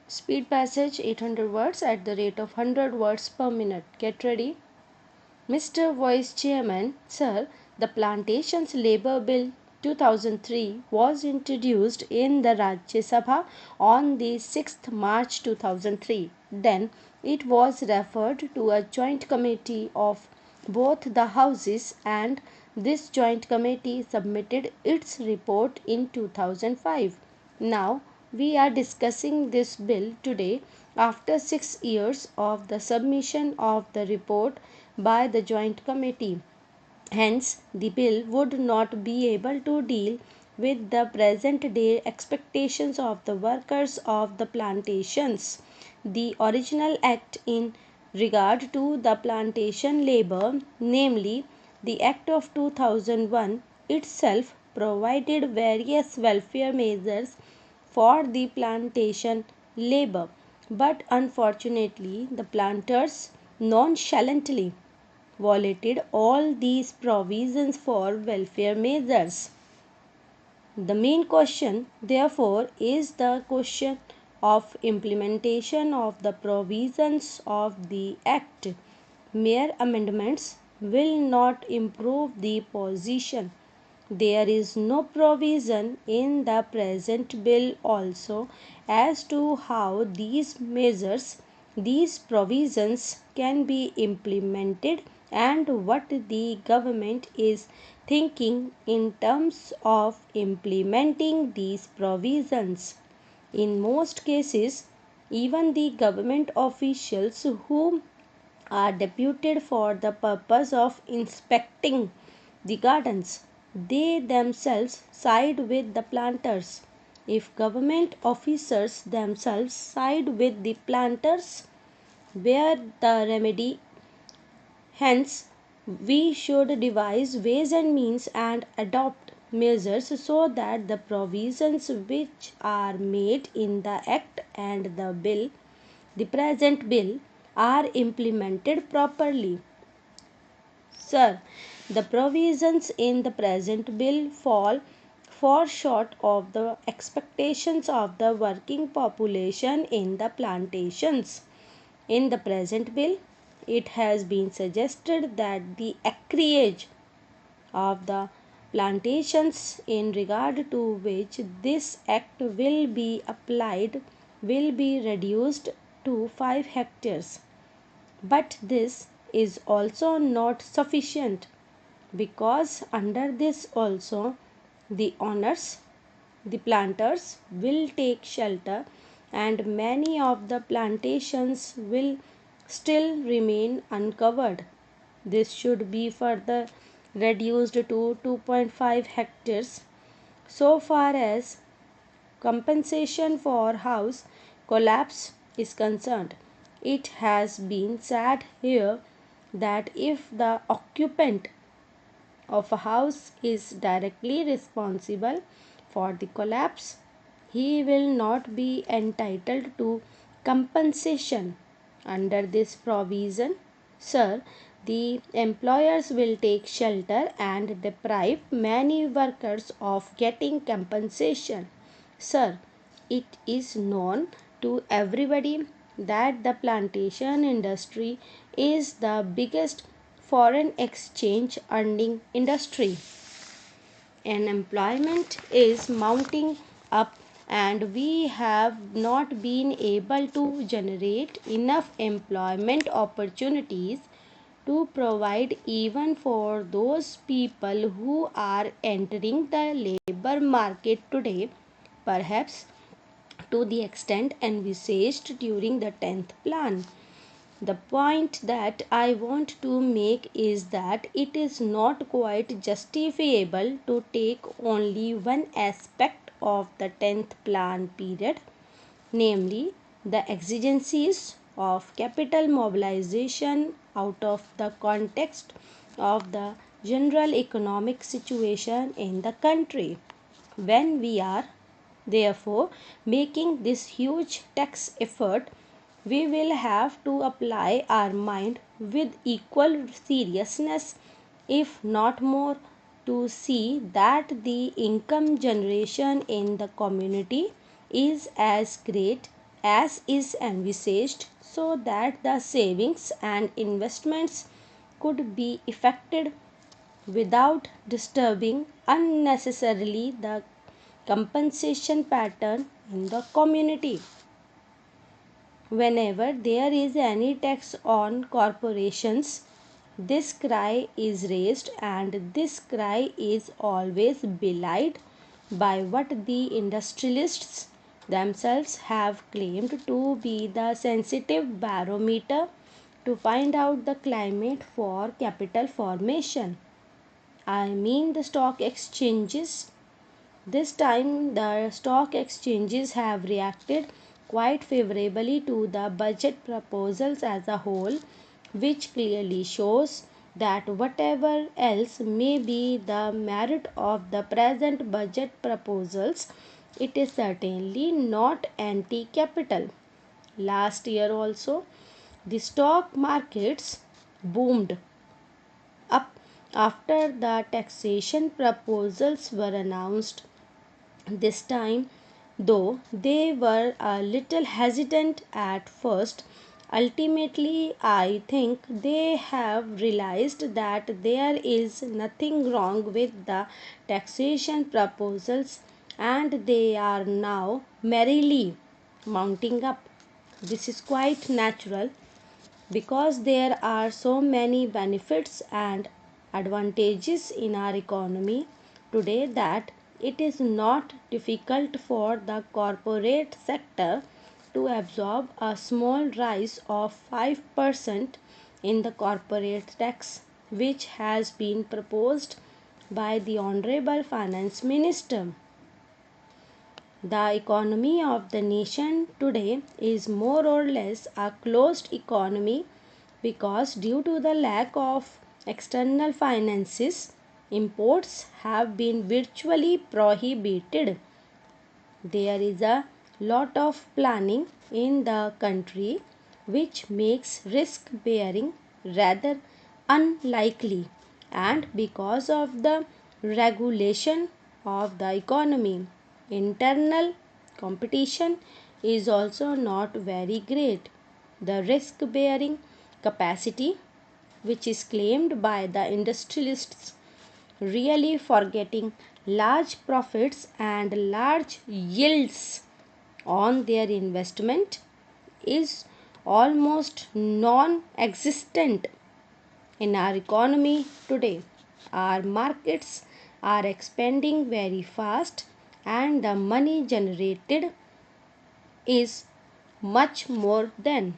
Speed passage 800 words at the rate of 100 words per minute. Get ready. Mr. Vice Chairman, Sir, the Plantations Labour Bill 2003 was introduced in the Rajya Sabha on the 6th March 2003. Then it was referred to a joint committee of both the houses, and this joint committee submitted its report in 2005. Now we are discussing this bill today after 6 years of the submission of the report by the joint committee. Hence, the bill would not be able to deal with the present day expectations of the workers of the plantations. The original act in regard to the plantation labor, namely the Act of 2001, itself provided various welfare measures for the plantation labor, but unfortunately the planters nonchalantly violated all these provisions for welfare measures. The main question, therefore, is the question of implementation of the provisions of the Act. Mere amendments will not improve the position. There is no provision in the present bill also as to how these measures, these provisions can be implemented and what the government is thinking in terms of implementing these provisions. In most cases, even the government officials who are deputed for the purpose of inspecting the gardens, they themselves side with the planters. If government officers themselves side with the planters, where the remedy? Hence, we should devise ways and means and adopt measures so that the provisions which are made in the Act and the present bill, are implemented properly. Sir, the provisions in the present bill fall far short of the expectations of the working population in the plantations. In the present bill, it has been suggested that the acreage of the plantations in regard to which this act will be applied will be reduced to 5 hectares. But this is also not sufficient, because under this also the owners, the planters, will take shelter and many of the plantations will still remain uncovered. This should be further reduced to 2.5 hectares. So far as compensation for house collapse is concerned, it has been said here that if the occupant of a house is directly responsible for the collapse, he will not be entitled to compensation. Under this provision, sir, the employers will take shelter and deprive many workers of getting compensation. Sir, it is known to everybody that the plantation industry is the biggest foreign exchange earning industry. Unemployment is mounting up, and we have not been able to generate enough employment opportunities to provide even for those people who are entering the labor market today, perhaps to the extent envisaged during the 10th plan. The point that I want to make is that it is not quite justifiable to take only one aspect of the 10th plan period, namely the exigencies of capital mobilization, out of the context of the general economic situation in the country. When we are therefore making this huge tax effort, we will have to apply our mind with equal seriousness, if not more, to see that the income generation in the community is as great as is envisaged so that the savings and investments could be effected without disturbing unnecessarily the compensation pattern in the community. Whenever there is any tax on corporations, this cry is raised, and this cry is always belied by what the industrialists themselves have claimed to be the sensitive barometer to find out the climate for capital formation. I mean the stock exchanges. This time, the stock exchanges have reacted quite favorably to the budget proposals as a whole, which clearly shows that whatever else may be the merit of the present budget proposals, it is certainly not anti capital. Last year also, the stock markets boomed up after the taxation proposals were announced. This time, though they were a little hesitant at first, ultimately I think they have realized that there is nothing wrong with the taxation proposals, and they are now merrily mounting up. This is quite natural because there are so many benefits and advantages in our economy today that it is not difficult for the corporate sector to absorb a small rise of 5% in the corporate tax, which has been proposed by the Honorable Finance Minister. The economy of the nation today is more or less a closed economy because, due to the lack of external finances, imports have been virtually prohibited. There is a lot of planning in the country which makes risk bearing rather unlikely, and because of the regulation of the economy, internal competition is also not very great. The risk bearing capacity, which is claimed by the industrialists, really forgetting large profits and large yields on their investment, is almost non existent in our economy today. Our markets are expanding very fast, and the money generated is much more than